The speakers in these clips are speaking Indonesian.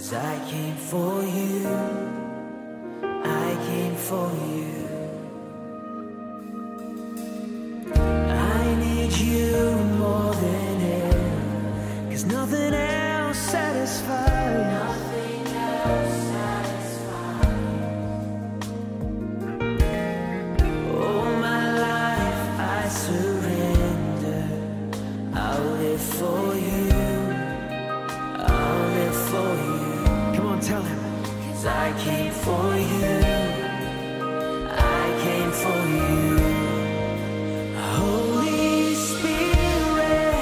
'Cause I came for you, I came for you. I need you more than ever, 'cause nothing else satisfies. Nothing else satisfies. Oh, my life I surrender. I'll live for you, I'll live for you. Come on, tell him. 'Cause I came for you, I came for you. Holy Spirit,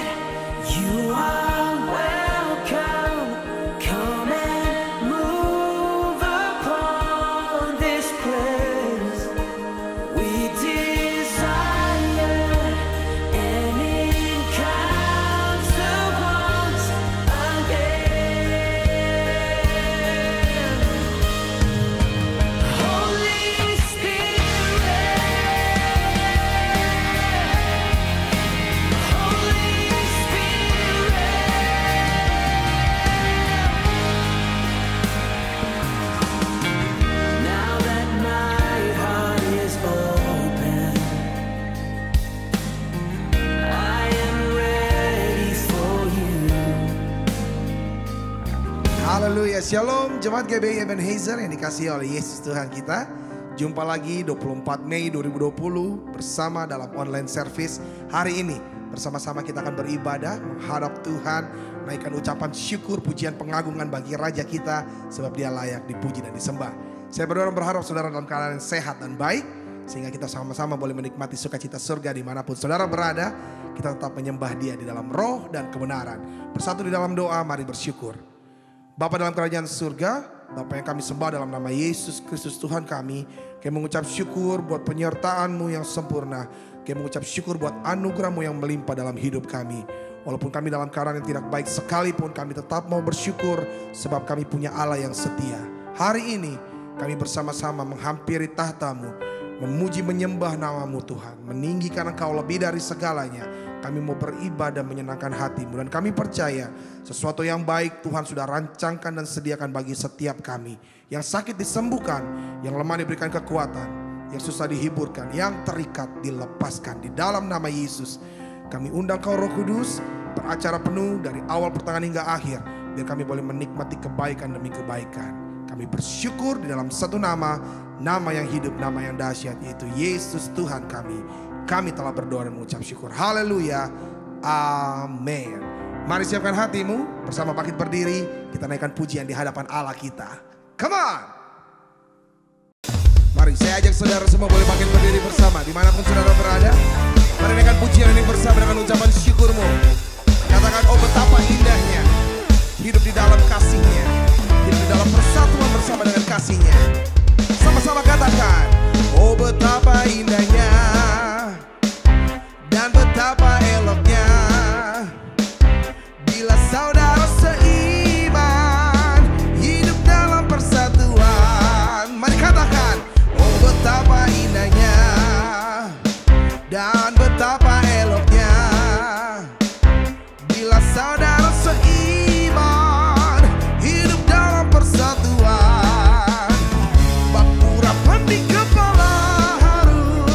you are welcome. Come and move upon this place. We desire an encounter once again. Holy Spirit, Holy Spirit. Now that my heart is open, I am ready for you. Haleluya, Shalom Jemaat GBI Ebenezer yang dikasihi oleh Yesus Tuhan kita. Jumpa lagi 24 Mei 2020 bersama dalam online service. Hari ini bersama-sama kita akan beribadah, menghadap Tuhan, naikkan ucapan syukur, pujian, pengagungan bagi Raja kita, sebab Dia layak dipuji dan disembah. Saya berdoa dan berharap saudara dalam keadaan sehat dan baik, sehingga kita sama-sama boleh menikmati sukacita surga dimanapun saudara berada. Kita tetap menyembah Dia di dalam roh dan kebenaran. Bersatu di dalam doa, mari bersyukur. Bapa dalam kerajaan surga, Bapa yang kami sembah dalam nama Yesus Kristus Tuhan kami mengucap syukur buat penyertaan-Mu yang sempurna. Kami mengucap syukur buat anugerah-Mu yang melimpah dalam hidup kami. Walaupun kami dalam keadaan yang tidak baik sekalipun, kami tetap mau bersyukur sebab kami punya Allah yang setia. Hari ini kami bersama-sama menghampiri tahta-Mu, memuji menyembah nama-Mu Tuhan, meninggikan Engkau lebih dari segalanya. Kami mau beribadah menyenangkan hati-Mu, dan kami percaya sesuatu yang baik Tuhan sudah rancangkan dan sediakan bagi setiap kami. Yang sakit disembuhkan, yang lemah diberikan kekuatan, yang susah dihiburkan, yang terikat dilepaskan. Di dalam nama Yesus kami undang Kau Roh Kudus beracara penuh dari awal pertengahan hingga akhir, biar kami boleh menikmati kebaikan demi kebaikan. Kami bersyukur di dalam satu nama, nama yang hidup, nama yang dahsyat, yaitu Yesus Tuhan kami. Kami telah berdoa dan mengucap syukur. Haleluya. Amin. Mari siapkan hatimu, bersama bangkit berdiri, kita naikkan pujian di hadapan Allah kita. Come on. Mari saya ajak saudara semua boleh bangkit berdiri bersama dimanapun saudara berada. Mari naikkan pujian ini bersama dengan ucapan syukurmu. Katakan, oh betapa indahnya hidup di dalam kasih-Nya, hidup di dalam persatuan bersama dengan kasih-Nya. Sama-sama katakan, oh betapa indahnya dan betapa eloknya bila saudara seiman hidup dalam persatuan. Mari katakan, oh betapa indahnya dan betapa eloknya bila saudara seiman hidup dalam persatuan. Bak urapan di kepala harum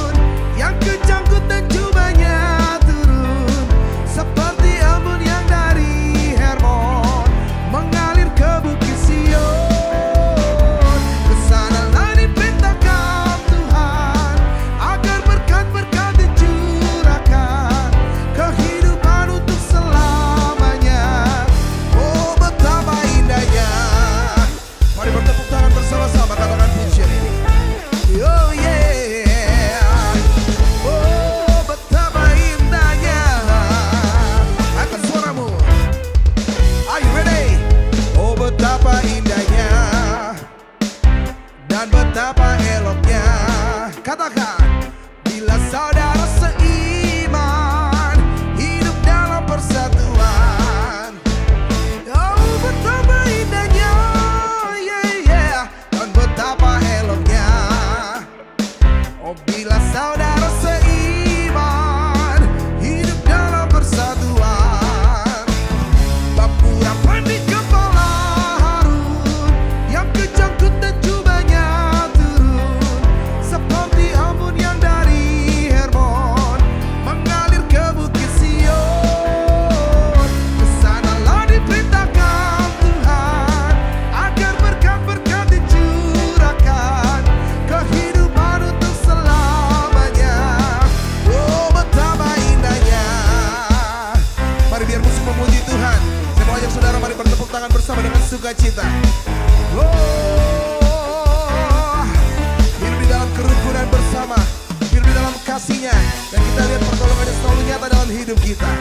sukacita. Oh, hidup di dalam kerukunan bersama, hidup di dalam kasihnya, dan kita lihat pertolongannya selalu nyata dalam hidup kita.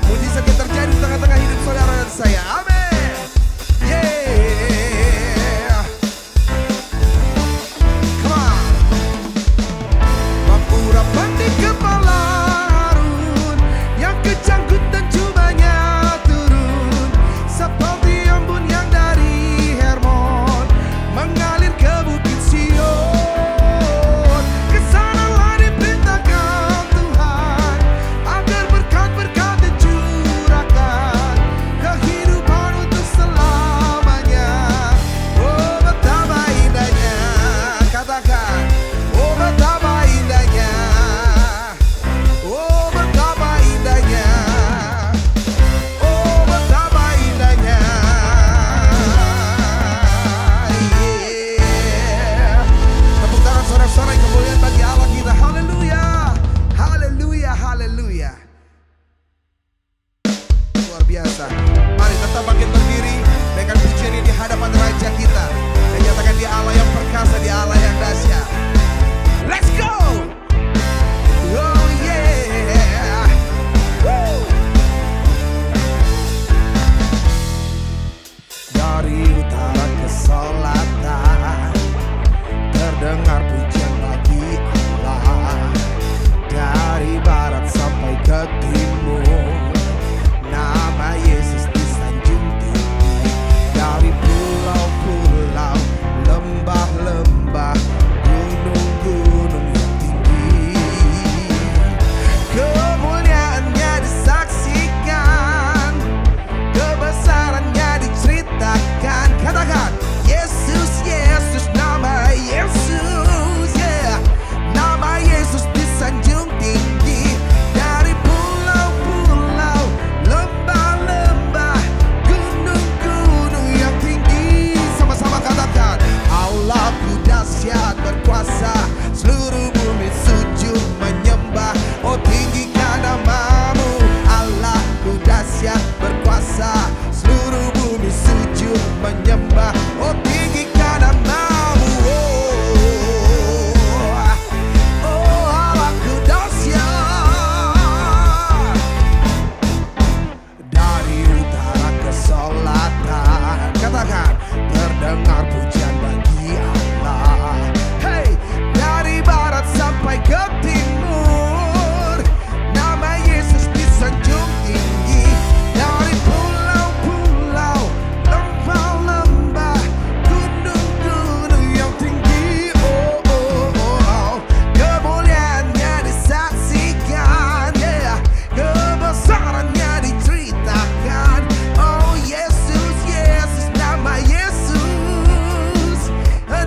Mujizat yang terjadi di tengah-tengah hidup saudara dan saya. Amin. Yeah. Come on. Urapan di kepala Harun yang kejangkut dan jubahnya turun seperti embun yang dari Hermon mengalir ke bukit Sion. Kesanalah diperintahkan Tuhan agar berkat-berkat dicurahkan, kehidupan untuk selamanya. Oh betapa indahnya, katakan, oh betapa indahnya. Oh betapa indahnya, oh betapa indahnya, yeah. Tepuk tangan sorak-sorai kemuliaan bagi Allah kita. Haleluya, haleluya, haleluya. Luar biasa. Mari tetap bangkit berdiri dengan pujian ini di hadapan Raja kita, dan nyatakan Dia Allah yang perkasa, Dia Allah yang dahsyat. Let's go. Oh yeah. Woo. Dari utara ke selatan terdengar pujian bagi Allah. Dari barat sampai ke timur nama Yesus disanjung tinggi. Dari pulau-pulau, lembah-lembah, gunung-gunung yang tinggi, kemuliaannya disaksikan, kebesarannya diceritakan. Katakan Yesus, Yesus, nama Yesus, yeah. Nama Yesus disanjung tinggi. Dari pulau-pulau, lembah-lembah, gunung-gunung yang tinggi. Sama-sama katakan, Allahku dahsyat berkuasa, seluruh bumi sujud menyembah. Oh tinggikan namamu, Allahku dahsyat berkuasa, seluruh bumi sujud menyembah. Oh tinggikan namamu, oh Allahku dahsyat. Dari utara ke selatan, katakan, terdengar pujian bagi Allah. Hey, dari barat sampai ke timur nama Yesus disanjung tinggi. Dari pulau-pulau, lembah-lembah, gunung-gunung yang tinggi. Oh, oh, oh, kemuliaannya disaksikan, yeah. Kebesarannya diceritakan. Oh Yesus, Yesus, nama Yesus,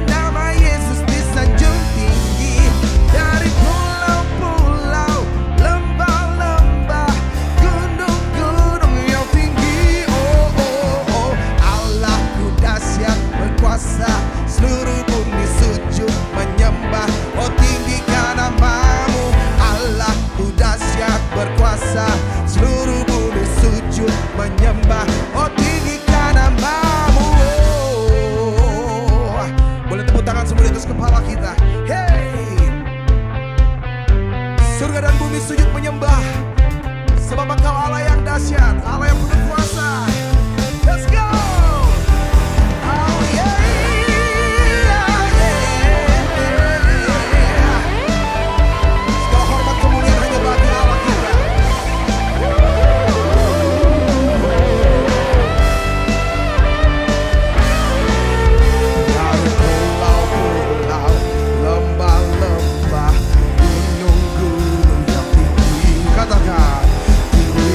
nama Yesus disanjung tinggi. Dari pulau-pulau, lembah-lembah, gunung-gunung yang tinggi. Oh, oh, oh, Allahku dahsyat berkuasa, seluruh bumi sujud menyembah. Oh tinggikan namamu, Allahku dahsyat berkuasa, seluruh bumi sujud menyembah. Oh tinggikan namamu. Oh, boleh tepuk tangan semua di atas kepala kita. Hey, surga dan bumi sujud menyembah, sebab Engkau Allah yang dahsyat, Allah yang penuh kuasa. Let's go. Oh yeah, segala hormat kemuliaan hanya bagi Allah kita. Dari pulau-pulau, lembah-lembah, gunung-gunung yang tinggi. Katakan tinggi,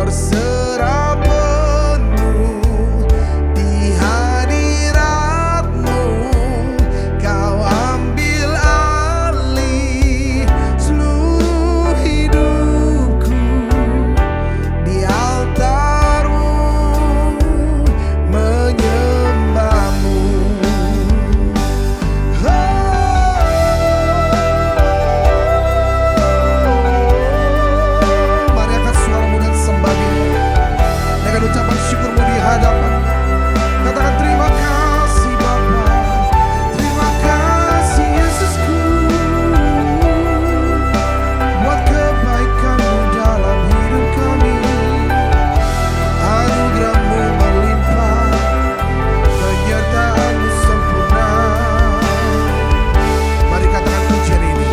berserah penuh di hadirat-Mu. Kau ambil alih seluruh hidupku di altar-Mu, menyembah-Mu. Mari angkat suaramu dan sembah Dia dengan ucapan syukurmu di hadapan. Katakan terima kasih Bapa, terima kasih Yesusku, buat kebaikan-Mu dalam hidup kami. Anugerah-Mu melimpah, penyertaan-Mu sempurna. Mari katakan pujian ini.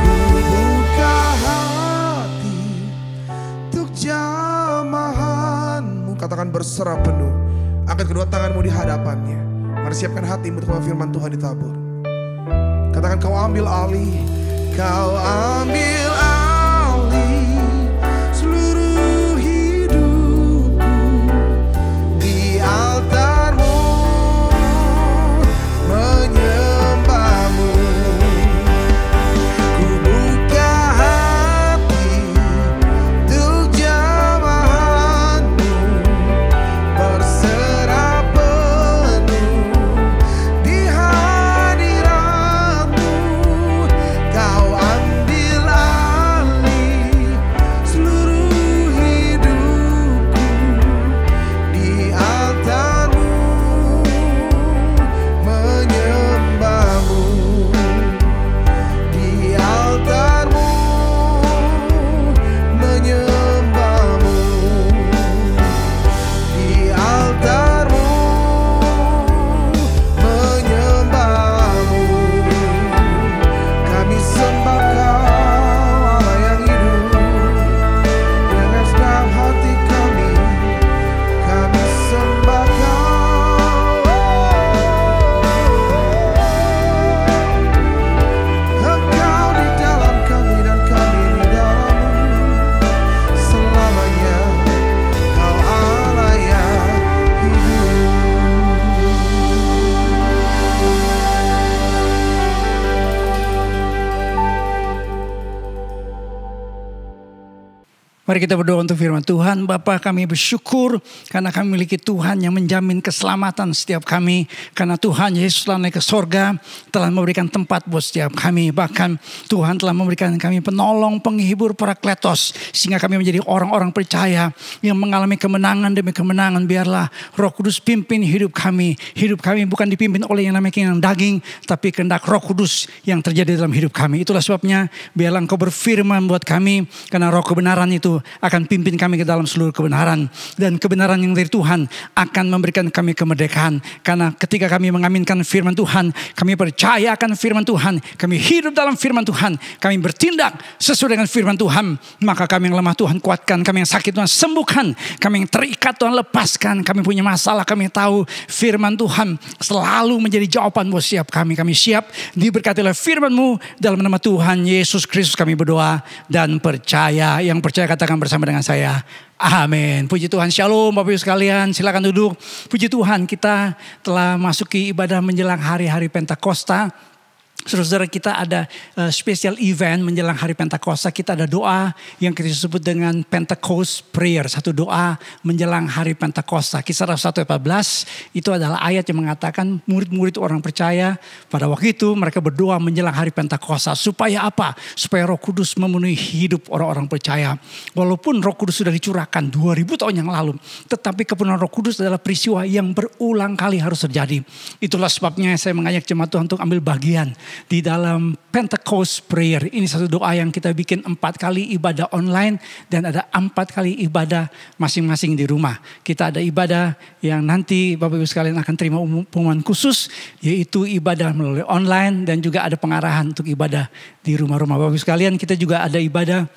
Ku buka hati untuk jamahan-Mu. Katakan berserah penuh. Angkat kedua tanganmu di hadapannya. Mari siapkan hatimu untuk firman Tuhan ditabur. Katakan kau ambil alih. Kau ambil alih seluruh hidupku di altar-Mu, menyembah-Mu. Ku buka hati untuk jamahan-Mu, berserah penuh di hadirat-Mu. Kau ambil alih seluruh hidupku di altar-Mu, menyembah-Mu. Di altar-Mu, menyembah-Mu. Di altar-Mu, menyembah-Mu. Kami sembah Kau, Allah yang hidup, dengan segenap hati kami. Kami sembah Kau. Engkau di dalam kami dan kami di dalam-Mu. Selamanya Kau Allah yang hidup. Mari kita berdoa untuk firman Tuhan. Bapa, kami bersyukur karena kami memiliki Tuhan yang menjamin keselamatan setiap kami. Karena Tuhan Yesus telah naik ke sorga, telah memberikan tempat buat setiap kami. Bahkan Tuhan telah memberikan kami penolong, penghibur, parakletos. Sehingga kami menjadi orang-orang percaya yang mengalami kemenangan demi kemenangan. Biarlah Roh Kudus pimpin hidup kami. Hidup kami bukan dipimpin oleh yang namanya keinginan daging, tapi kehendak Roh Kudus yang terjadi dalam hidup kami. Itulah sebabnya biarlah Engkau berfirman buat kami. Karena roh kebenaran itu akan pimpin kami ke dalam seluruh kebenaran. Dan kebenaran yang dari Tuhan akan memberikan kami kemerdekaan. Karena ketika kami mengaminkan firman Tuhan, kami percaya akan firman Tuhan, kami hidup dalam firman Tuhan, kami bertindak sesuai dengan firman Tuhan, maka kami yang lemah Tuhan kuatkan, kami yang sakit Tuhan sembuhkan, kami yang terikat Tuhan lepaskan, kami punya masalah, kami tahu firman Tuhan selalu menjadi jawaban buat setiap kami. Kami siap diberkati oleh firman-Mu. Dalam nama Tuhan Yesus Kristus kami berdoa dan percaya. Yang percaya katakan bersama dengan saya, amin. Puji Tuhan. Shalom Bapak Ibu sekalian, silakan duduk. Puji Tuhan, kita telah masuki ibadah menjelang hari-hari Pentakosta. Saudara-saudara, kita ada special event menjelang hari Pentakosta. Kita ada doa yang kita sebut dengan Pentecost Prayer. Satu doa menjelang hari Pentakosta. Kisah 1:14 itu adalah ayat yang mengatakan murid-murid orang percaya pada waktu itu mereka berdoa menjelang hari Pentakosta. Supaya apa? Supaya Roh Kudus memenuhi hidup orang-orang percaya. Walaupun Roh Kudus sudah dicurahkan 2000 tahun yang lalu, tetapi kepenuhan Roh Kudus adalah peristiwa yang berulang kali harus terjadi. Itulah sebabnya saya mengajak jemaat Tuhan untuk ambil bagian di dalam Pentecost Prayer. Ini satu doa yang kita bikin 4 kali ibadah online dan ada 4 kali ibadah masing-masing di rumah. Kita ada ibadah yang nanti Bapak Ibu sekalian akan terima pengumuman khusus, yaitu ibadah melalui online dan juga ada pengarahan untuk ibadah di rumah-rumah. Bapak Ibu sekalian, kita juga ada ibadah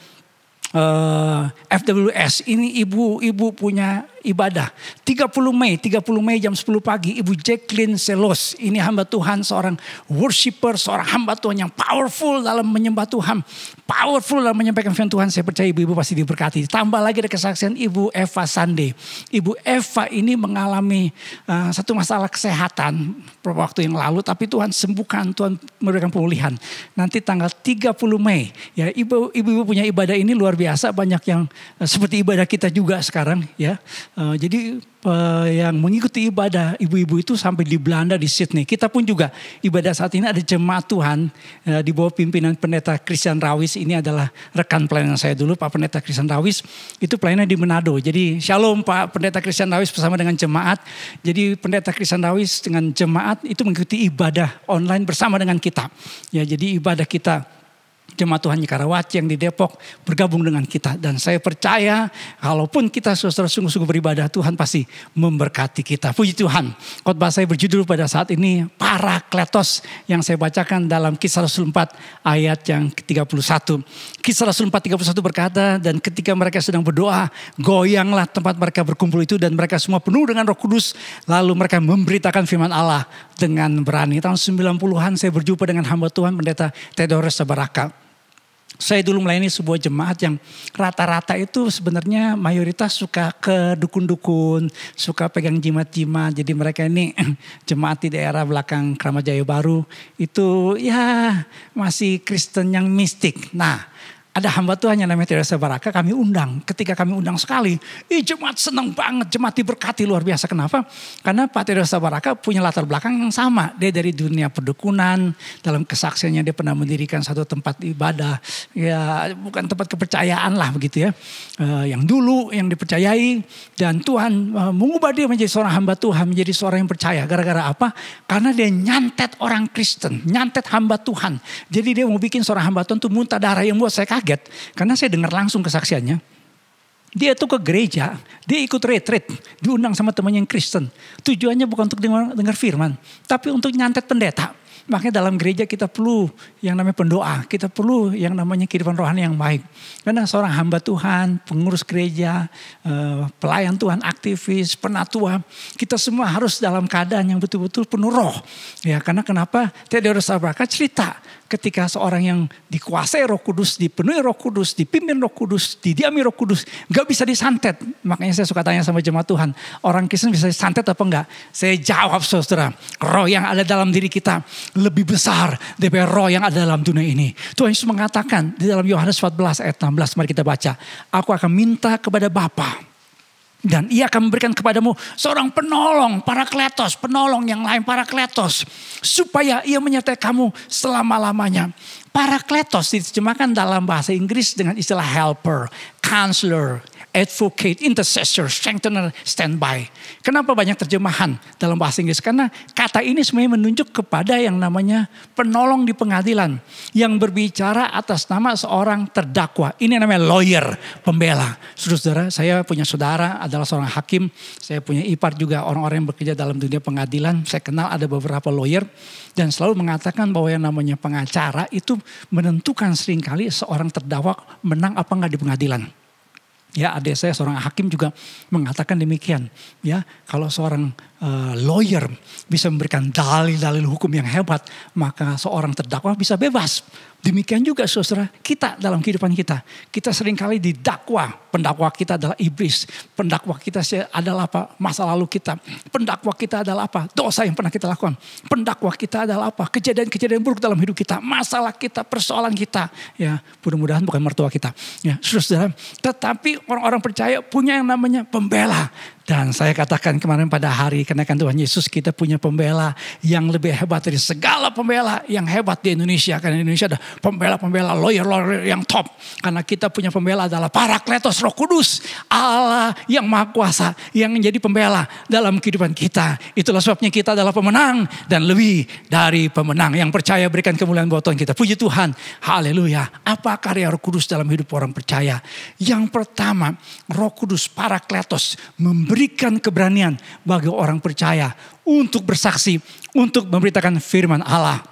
FWS. Ini ibu-ibu punya ibadah. 30 Mei jam 10 pagi, Ibu Jacqueline Selos. Ini hamba Tuhan, seorang worshiper, seorang hamba Tuhan yang powerful dalam menyembah Tuhan. Powerful dalam menyampaikan firman Tuhan. Saya percaya ibu-ibu pasti diberkati. Tambah lagi ada kesaksian Ibu Eva Sande. Ibu Eva ini mengalami satu masalah kesehatan beberapa waktu yang lalu. Tapi Tuhan sembuhkan, Tuhan memberikan pemulihan. Nanti tanggal 30 Mei. Ya, ibu-ibu punya ibadah ini luar biasa. Banyak yang seperti ibadah kita juga sekarang. Ya, jadi yang mengikuti ibadah ibu-ibu itu sampai di Belanda, di Sydney. Kita pun juga ibadah saat ini ada jemaat Tuhan di bawah pimpinan Pendeta Christian Rawis. Ini adalah rekan pelayanan saya dulu, Pak Pendeta Christian Rawis. Itu pelayanan di Manado. Jadi shalom Pak Pendeta Christian Rawis bersama dengan jemaat. Jadi Pendeta Christian Rawis dengan jemaat itu mengikuti ibadah online bersama dengan kita. Ya, jadi ibadah kita Jemaat Tuhan Karawaci yang di Depok bergabung dengan kita. Dan saya percaya kalaupun kita saudara sungguh-sungguh beribadah, Tuhan pasti memberkati kita. Puji Tuhan. Khotbah saya berjudul pada saat ini Parakletos, yang saya bacakan dalam Kisah Rasul 4 ayat yang ke-31. Kisah Rasul 4:31 berkata, dan ketika mereka sedang berdoa, goyanglah tempat mereka berkumpul itu dan mereka semua penuh dengan Roh Kudus. Lalu mereka memberitakan firman Allah dengan berani. Tahun 90-an saya berjumpa dengan hamba Tuhan Pendeta Theodorus Sabaraka. Saya dulu melayani sebuah jemaat yang rata-rata itu sebenarnya mayoritas suka ke dukun-dukun, suka pegang jimat-jimat. Jadi mereka ini jemaat di daerah belakang Kramat Jaya Baru itu ya masih Kristen yang mistik. Nah, ada hamba Tuhan yang namanya Theodorus Sabaraka, kami undang. Ketika kami undang sekali, jemaat senang banget, jemaat diberkati luar biasa. Kenapa? Karena Pak Theodorus Sabaraka punya latar belakang yang sama. Dia dari dunia perdukunan, dalam kesaksiannya dia pernah mendirikan satu tempat ibadah. Ya bukan tempat kepercayaan lah begitu ya. Yang dulu yang dipercayai, dan Tuhan mengubah dia menjadi seorang hamba Tuhan, menjadi seorang yang percaya. Gara-gara apa? Karena dia nyantet orang Kristen, nyantet hamba Tuhan. Jadi dia mau bikin seorang hamba Tuhan itu muntah darah, yang buat saya kaget. Karena saya dengar langsung kesaksiannya. Dia tuh ke gereja, dia ikut retreat, diundang sama temannya yang Kristen. Tujuannya bukan untuk dengar firman, tapi untuk nyantet pendeta. Makanya dalam gereja kita perlu yang namanya pendoa, kita perlu yang namanya kehidupan rohani yang baik. Karena seorang hamba Tuhan, pengurus gereja, pelayan Tuhan, aktivis, penatua, kita semua harus dalam keadaan yang betul-betul penuh roh. Ya, karena kenapa? Theodorus Sabaraka cerita ketika seorang yang dikuasai Roh Kudus, dipenuhi Roh Kudus, dipimpin Roh Kudus, didiami Roh Kudus, gak bisa disantet. Makanya saya suka tanya sama jemaat Tuhan, orang Kristen bisa disantet apa enggak? Saya jawab saudara, roh yang ada dalam diri kita lebih besar daripada roh yang ada dalam dunia ini. Tuhan Yesus mengatakan di dalam Yohanes 14 ayat 16, mari kita baca. Aku akan minta kepada Bapa, dan ia akan memberikan kepadamu seorang penolong, parakletos, penolong yang lain, parakletos, supaya ia menyertai kamu selama-lamanya. Parakletos diterjemahkan dalam bahasa Inggris dengan istilah helper, counselor, advocate, intercessor, strengthener, standby. Kenapa banyak terjemahan dalam bahasa Inggris? Karena kata ini sebenarnya menunjuk kepada yang namanya penolong di pengadilan, yang berbicara atas nama seorang terdakwa. Ini namanya lawyer, pembela. Saudara, saya punya saudara adalah seorang hakim. Saya punya ipar juga orang-orang yang bekerja dalam dunia pengadilan. Saya kenal ada beberapa lawyer, dan selalu mengatakan bahwa yang namanya pengacara itu menentukan seringkali seorang terdakwa menang apa enggak di pengadilan. Ya, adik saya seorang hakim juga mengatakan demikian. Ya, kalau seorang lawyer bisa memberikan dalil-dalil hukum yang hebat, maka seorang terdakwa bisa bebas. Demikian juga saudara, kita dalam kehidupan kita. Kita seringkali didakwa. Pendakwa kita adalah iblis. Pendakwa kita adalah apa? Masa lalu kita. Pendakwa kita adalah apa? Dosa yang pernah kita lakukan. Pendakwa kita adalah apa? Kejadian-kejadian buruk dalam hidup kita. Masalah kita, persoalan kita. Ya, mudah-mudahan bukan mertua kita. Ya, saudara. Tetapi orang-orang percaya punya yang namanya pembela. Dan saya katakan kemarin pada hari kenaikan Tuhan Yesus, kita punya pembela yang lebih hebat dari segala pembela yang hebat di Indonesia. Karena Indonesia ada pembela-pembela, lawyer-lawyer yang top. Karena kita punya pembela adalah Parakletos, Roh Kudus, Allah yang Maha Kuasa, yang menjadi pembela dalam kehidupan kita. Itulah sebabnya kita adalah pemenang dan lebih dari pemenang. Yang percaya berikan kemuliaan buat Tuhan kita. Puji Tuhan, haleluya. Apa karya Roh Kudus dalam hidup orang percaya? Yang pertama, Roh Kudus, Parakletos, memberikan keberanian bagi orang percaya untuk bersaksi, untuk memberitakan firman Allah.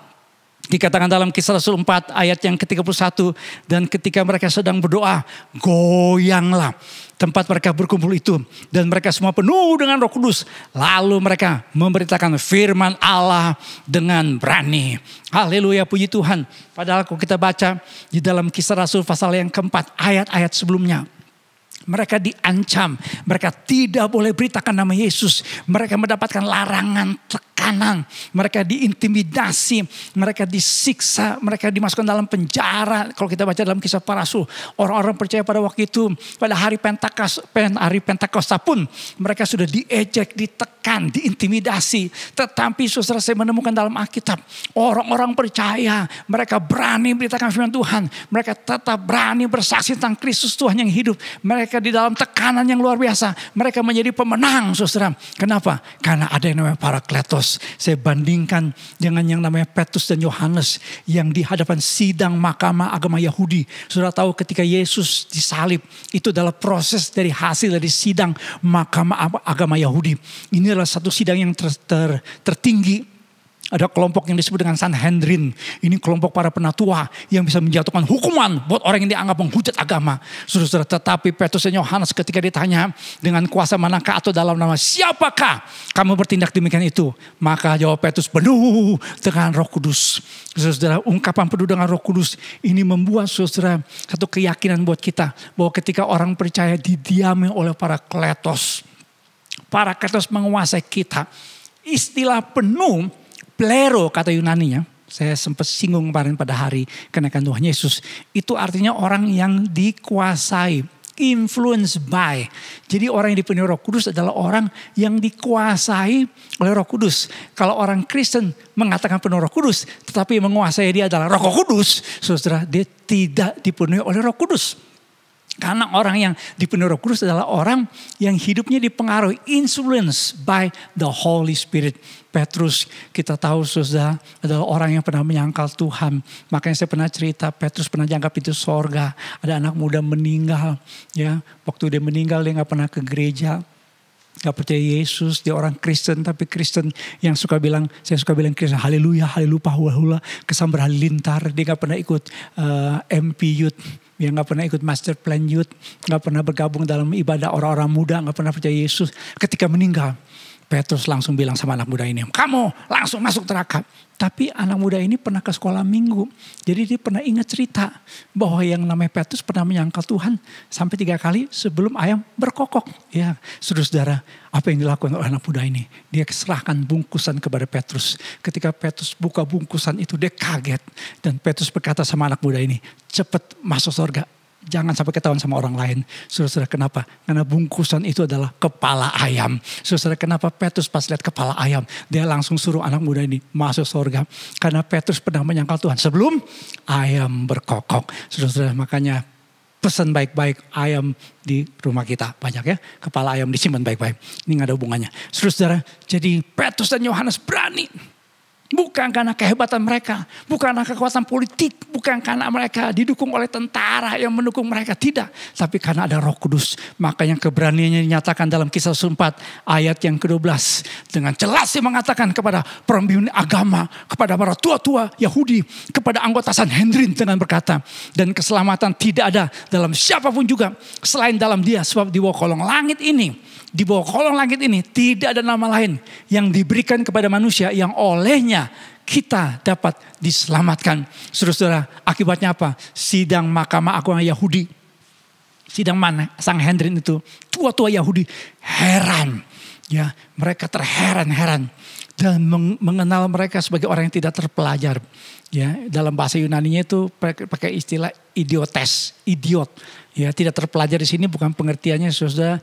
Dikatakan dalam Kisah Rasul 4 ayat yang ke-31. Dan ketika mereka sedang berdoa, goyanglah tempat mereka berkumpul itu. Dan mereka semua penuh dengan Roh Kudus. Lalu mereka memberitakan firman Allah dengan berani. Haleluya, puji Tuhan. Padahal kalau kita baca di dalam Kisah Rasul pasal yang keempat, ayat-ayat sebelumnya, mereka diancam, mereka tidak boleh beritakan nama Yesus. Mereka mendapatkan larangan, tekanan, mereka diintimidasi, mereka disiksa, mereka dimasukkan dalam penjara. Kalau kita baca dalam Kisah Para Rasul, orang-orang percaya pada waktu itu, pada hari Pentakosta pun mereka sudah diejek, ditekan, diintimidasi. Tetapi saudara, saya menemukan dalam Alkitab, orang-orang percaya, mereka berani beritakan firman Tuhan, mereka tetap berani bersaksi tentang Kristus Tuhan yang hidup. Mereka di dalam tekanan yang luar biasa, mereka menjadi pemenang, saudara. Kenapa? Karena ada yang namanya Parakletos. Saya bandingkan dengan yang namanya Petrus dan Yohanes yang di hadapan sidang mahkamah agama Yahudi. Saudara tahu ketika Yesus disalib, itu adalah proses dari hasil dari sidang mahkamah agama Yahudi. Ini adalah satu sidang yang tertinggi. Ada kelompok yang disebut dengan Sanhedrin. Ini kelompok para penatua yang bisa menjatuhkan hukuman buat orang yang dianggap menghujat agama. Saudara, tetapi Petrus dan Yohanes ketika ditanya dengan kuasa manakah atau dalam nama siapakah kamu bertindak demikian itu? Maka jawab Petrus, penuh dengan Roh Kudus. Saudara, ungkapan penuh dengan Roh Kudus ini membuat saudara satu keyakinan buat kita bahwa ketika orang percaya didiami oleh Parakletos menguasai kita. Istilah penuh, plero kata Yunaninya, saya sempat singgung kemarin pada hari kenaikan Tuhan Yesus. Itu artinya orang yang dikuasai, influenced by. Jadi orang yang dipenuhi Roh Kudus adalah orang yang dikuasai oleh Roh Kudus. Kalau orang Kristen mengatakan penuh Roh Kudus, tetapi menguasai dia adalah Roh Kudus, saudara, dia tidak dipenuhi oleh Roh Kudus. Karena orang yang dipenuhi Roh Kudus adalah orang yang hidupnya dipengaruhi, influenced by the Holy Spirit. Petrus kita tahu saudara adalah orang yang pernah menyangkal Tuhan. Makanya saya pernah cerita Petrus pernah jangka pintu sorga. Ada anak muda meninggal. Ya, waktu dia meninggal dia gak pernah ke gereja. Gak percaya Yesus, dia orang Kristen tapi Kristen yang suka bilang, saya suka bilang Kristen haleluya, haleluya, hula, kesambar halilintar. Dia gak pernah ikut MP Youth, dia gak pernah ikut Master Plan Youth, gak pernah bergabung dalam ibadah orang-orang muda, gak pernah percaya Yesus. Ketika meninggal, Petrus langsung bilang sama anak muda ini, kamu langsung masuk neraka. Tapi anak muda ini pernah ke sekolah minggu. Jadi dia pernah ingat cerita bahwa yang namanya Petrus pernah menyangkal Tuhan sampai 3 kali sebelum ayam berkokok. Ya, saudara-saudara, apa yang dilakukan oleh anak muda ini? Dia serahkan bungkusan kepada Petrus. Ketika Petrus buka bungkusan itu dia kaget. Dan Petrus berkata sama anak muda ini, cepat masuk surga. Jangan sampai ketahuan sama orang lain. Saudara, kenapa? Karena bungkusan itu adalah kepala ayam. Saudara, kenapa Petrus pas lihat kepala ayam, dia langsung suruh anak muda ini masuk surga. Karena Petrus pernah menyangkal Tuhan sebelum ayam berkokok. Saudara, makanya pesan baik-baik ayam di rumah kita. Banyak ya, kepala ayam disimpan baik-baik. Ini gak ada hubungannya. Saudara, jadi Petrus dan Yohanes berani. Bukan karena kehebatan mereka, bukan karena kekuatan politik, bukan karena mereka didukung oleh tentara yang mendukung mereka, tidak. Tapi karena ada Roh Kudus. Makanya keberaniannya dinyatakan dalam Kisah 4 ayat yang ke-12. Dengan jelas dia mengatakan kepada pemimpin agama, kepada para tua-tua Yahudi, kepada anggota Sanhedrin dengan berkata, dan keselamatan tidak ada dalam siapapun juga selain dalam dia. Sebab di bawah kolong langit ini tidak ada nama lain yang diberikan kepada manusia yang olehnya kita dapat diselamatkan. Saudara-saudara, akibatnya apa? Sidang mahkamah agama Yahudi, sidang mana? Sanhedrin itu, tua-tua Yahudi heran. Ya, mereka terheran-heran dan mengenal mereka sebagai orang yang tidak terpelajar. Ya, dalam bahasa Yunaninya itu pakai istilah idiotes, idiot. Ya, tidak terpelajar di sini bukan pengertiannya saudara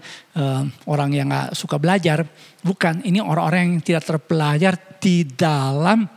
orang yang gak suka belajar. Bukan, ini orang-orang yang tidak terpelajar di dalam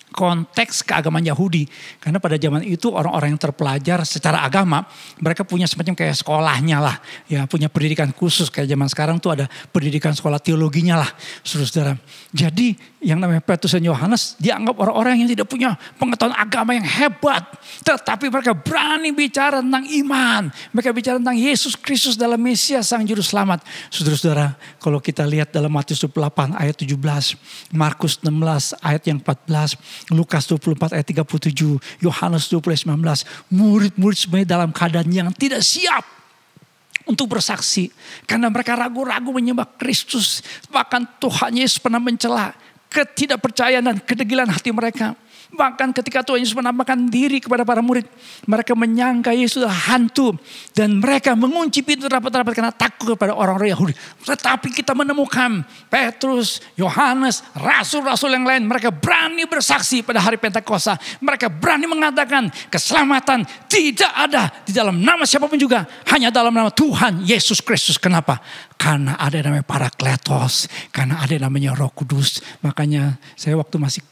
konteks keagamaan Yahudi. Karena pada zaman itu orang-orang yang terpelajar secara agama, mereka punya semacam kayak sekolahnya lah. Ya, punya pendidikan khusus. Kayak zaman sekarang tuh ada pendidikan sekolah teologinya lah, saudara-saudara. Jadi yang namanya Petrus dan Yohanes dianggap orang-orang yang tidak punya pengetahuan agama yang hebat. Tetapi mereka berani bicara tentang iman. Mereka bicara tentang Yesus Kristus dalam Mesias Sang Juru Selamat. Saudara-saudara, kalau kita lihat dalam Matius 28 ayat 17, Markus 16 ayat yang 14, Lukas 24 ayat 37, Yohanes 20 ayat 19. Murid-murid sebenarnya dalam keadaan yang tidak siap untuk bersaksi. Karena mereka ragu-ragu menyembah Kristus. Bahkan Tuhan Yesus pernah mencela ketidakpercayaan dan kedegilan hati mereka. Bahkan ketika Tuhan Yesus menampakkan diri kepada para murid, mereka menyangka Yesus adalah hantu. Dan mereka mengunci pintu rapat-rapat karena takut kepada orang-orang Yahudi. Tetapi kita menemukan Petrus, Yohanes, rasul-rasul yang lain. Mereka berani bersaksi pada hari Pentakosta. Mereka berani mengatakan keselamatan tidak ada di dalam nama siapapun juga. Hanya dalam nama Tuhan Yesus Kristus. Kenapa? Karena ada yang namanya Parakletos. Karena ada yang namanya Roh Kudus. Makanya saya waktu masih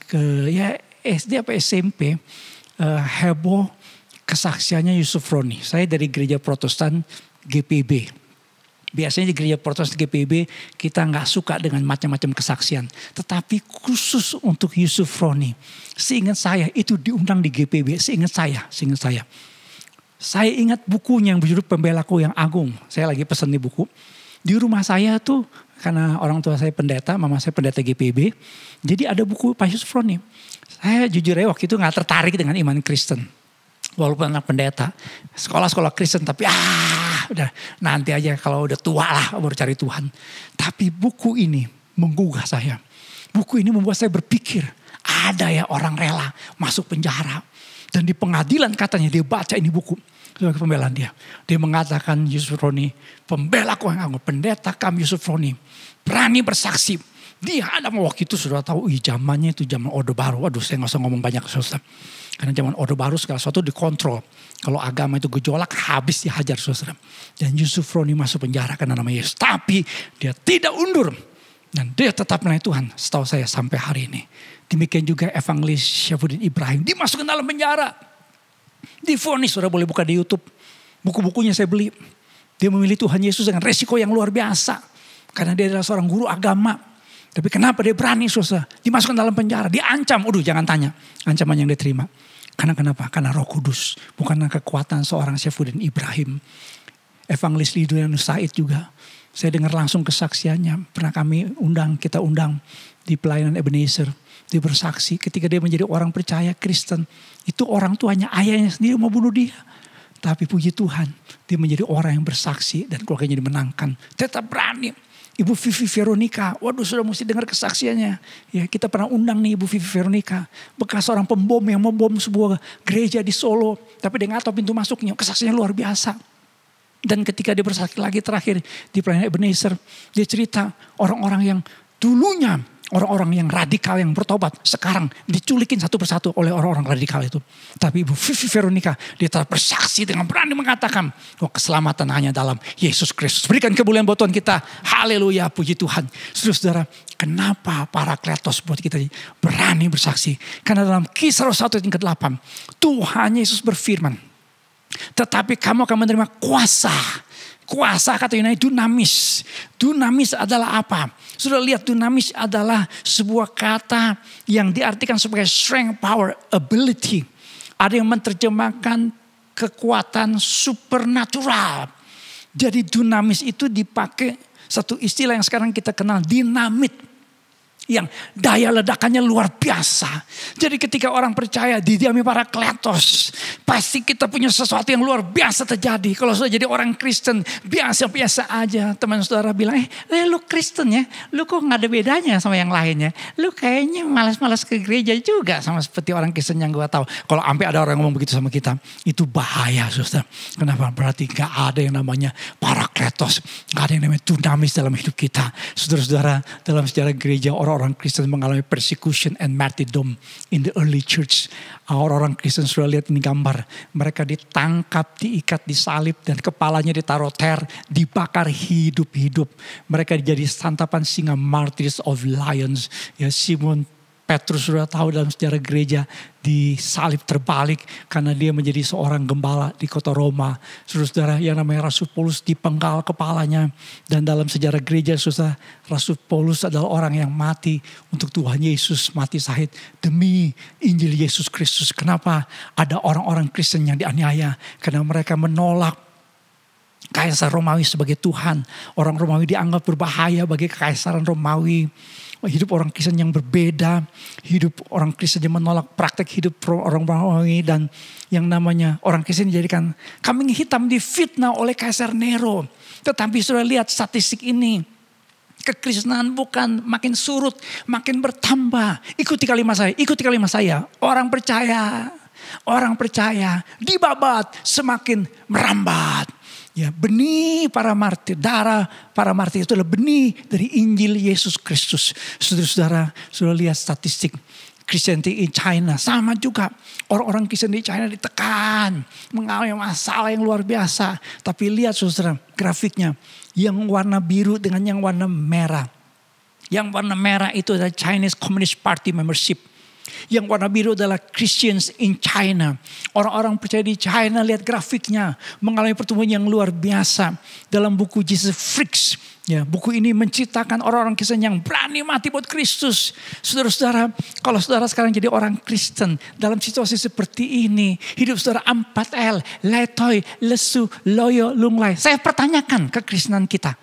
SD apa SMP, heboh kesaksiannya Yusuf Roni. Saya dari gereja Protestan GPB. Biasanya di gereja Protestan GPB kita nggak suka dengan macam-macam kesaksian. Tetapi khusus untuk Yusuf Roni, seingat saya itu diundang di GPB. Seingat saya. Saya ingat bukunya yang berjudul Pembelaku yang Agung. Saya lagi pesan di buku. Di rumah saya tuh, karena orang tua saya pendeta, mama saya pendeta GPB. Jadi ada buku Pak Yusuf Roni. Saya jujur ya waktu itu gak tertarik dengan iman Kristen. Walaupun anak pendeta. Sekolah-sekolah Kristen tapi udah nanti aja kalau udah tua lah baru cari Tuhan. Tapi buku ini menggugah saya. Buku ini membuat saya berpikir. Ada ya orang rela masuk penjara. Dan di pengadilan katanya dia baca ini buku. Sebagai pembelaan dia. Dia mengatakan Yusuf Roni. Pembelaku yang agung. Pendeta kami Yusuf Roni. Berani bersaksi. Dia ada waktu itu sudah tahu zamannya itu zaman Orde Baru. Waduh saya gak usah ngomong banyak saudara. Karena zaman Orde Baru segala sesuatu dikontrol. Kalau agama itu gejolak habis dihajar saudara. Dan Yusuf Roni masuk penjara karena nama Yesus. Tapi dia tidak undur. Dan dia tetap melayani Tuhan setahu saya sampai hari ini. Demikian juga Evangelis Syafuddin Ibrahim. Dimasukkan dalam penjara. Divonis sudah boleh buka di YouTube. Buku-bukunya saya beli. Dia memilih Tuhan Yesus dengan resiko yang luar biasa. Karena dia adalah seorang guru agama. Tapi kenapa dia berani saudara? Dimasukkan dalam penjara, diancam. Jangan tanya ancaman yang dia terima. Karena kenapa? Karena Roh Kudus. Bukan kekuatan seorang Syafuddin Ibrahim. Evangelis Lidunyanus Said juga. Saya dengar langsung kesaksiannya. Pernah kita undang di pelayanan Ebenezer. Dia bersaksi ketika dia menjadi orang percaya Kristen. Itu orang tuanya, ayahnya sendiri mau bunuh dia. Tapi puji Tuhan, dia menjadi orang yang bersaksi dan keluarganya dimenangkan. Tetap berani. Ibu Vivi Veronica, waduh sudah mesti dengar kesaksiannya. Ya, kita pernah undang nih Ibu Vivi Veronica. Bekas seorang pembom yang membom sebuah gereja di Solo. Tapi dia gak tahu pintu masuknya, kesaksiannya luar biasa. Dan ketika dia bersaksi lagi terakhir di pelayanan Ebenezer. Dia cerita orang-orang yang dulunya orang-orang yang radikal yang bertobat. Sekarang diculikin satu persatu oleh orang-orang radikal itu. Tapi Ibu Vivi Veronica dia telah bersaksi dengan berani mengatakan. Keselamatan hanya dalam Yesus Kristus. Berikan kemuliaan buat Tuhan kita. Haleluya, puji Tuhan. Saudara, kenapa Parakletos buat kita berani bersaksi? Karena dalam Kisah 1 ayat 8. Tuhan Yesus berfirman. Tetapi kamu akan menerima kuasa. Kuasa kata Yunani dunamis. Dunamis adalah apa? Sudah lihat dunamis adalah sebuah kata yang diartikan sebagai strength, power, ability. Ada yang menerjemahkan kekuatan supernatural. Jadi dunamis itu dipakai satu istilah yang sekarang kita kenal dinamit. Yang daya ledakannya luar biasa. Jadi ketika orang percaya didiami Parakletos. Pasti kita punya sesuatu yang luar biasa terjadi. Kalau sudah jadi orang Kristen biasa-biasa aja. Teman saudara bilang, lu Kristen ya. Lu kok gak ada bedanya sama yang lainnya. Lu kayaknya malas-malas ke gereja juga. Sama seperti orang Kristen yang gue tahu. Kalau sampai ada orang ngomong begitu sama kita. Itu bahaya saudara. Kenapa? Berarti gak ada yang namanya Parakletos. Gak ada yang namanya dunamis dalam hidup kita. Saudara-saudara dalam sejarah gereja orang Kristen mengalami persecution and martyrdom in the early church. Orang-orang Kristen sudah lihat ini gambar. Mereka ditangkap, diikat, disalib dan kepalanya ditaruh dibakar hidup-hidup. Mereka jadi santapan singa, martyrs of lions. Ya, Simon Petrus sudah tahu dalam sejarah gereja disalib terbalik karena dia menjadi seorang gembala di kota Roma. Saudara-saudara yang namanya Rasul Paulus dipenggal kepalanya. Dan dalam sejarah gereja saudara, Rasul Paulus adalah orang yang mati untuk Tuhan Yesus. Mati syahid demi Injil Yesus Kristus. Kenapa? Ada orang-orang Kristen yang dianiaya. Karena mereka menolak Kaisar Romawi sebagai Tuhan. Orang Romawi dianggap berbahaya bagi kekaisaran Romawi. Hidup orang Kristen yang berbeda. Hidup orang Kristen yang menolak praktek hidup orang Romawi. Dan yang namanya orang Kristen dijadikan kambing hitam, difitnah oleh Kaisar Nero. Tetapi sudah lihat statistik ini. Kekristenan bukan makin surut, makin bertambah. Ikuti kalimat saya, ikuti kalimat saya. Orang percaya dibabat semakin merambat. Ya, benih para martir, darah para martir itu adalah benih dari Injil Yesus Kristus. Saudara-saudara, sudah lihat statistik Christianity in China. Sama juga orang-orang Kristen di China ditekan, mengalami masalah yang luar biasa. Tapi lihat saudara grafiknya, yang warna biru dengan yang warna merah. Yang warna merah itu adalah Chinese Communist Party membership. Yang warna biru adalah Christians in China. Orang-orang percaya di China, lihat grafiknya, mengalami pertumbuhan yang luar biasa. Dalam buku Jesus Freaks, ya, buku ini menceritakan orang-orang Kristen yang berani mati buat Kristus. Saudara-saudara, kalau saudara sekarang jadi orang Kristen dalam situasi seperti ini, hidup saudara 4L, letoy, lesu, loyo, lunglai. Saya pertanyakan kekristenan kita.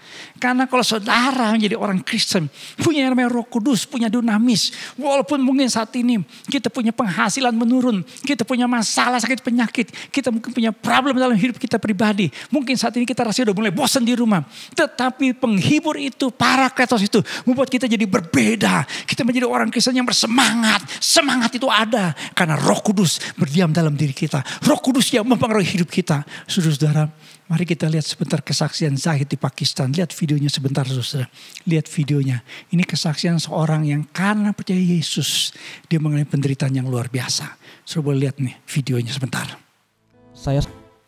Karena kalau saudara menjadi orang Kristen, punya yang namanya Roh Kudus, punya dunamis. Walaupun mungkin saat ini kita punya penghasilan menurun, kita punya masalah sakit penyakit, kita mungkin punya problem dalam hidup kita pribadi. Mungkin saat ini kita rasanya udah mulai bosan di rumah. Tetapi penghibur itu, Parakletos itu membuat kita jadi berbeda. Kita menjadi orang Kristen yang bersemangat. Semangat itu ada karena Roh Kudus berdiam dalam diri kita. Roh Kudus yang mempengaruhi hidup kita. Saudara-saudara, mari kita lihat sebentar kesaksian Zahid di Pakistan. Lihat videonya sebentar saudara. Lihat videonya. Ini kesaksian seorang yang karena percaya Yesus, dia mengalami penderitaan yang luar biasa. Saudara boleh lihat nih videonya sebentar.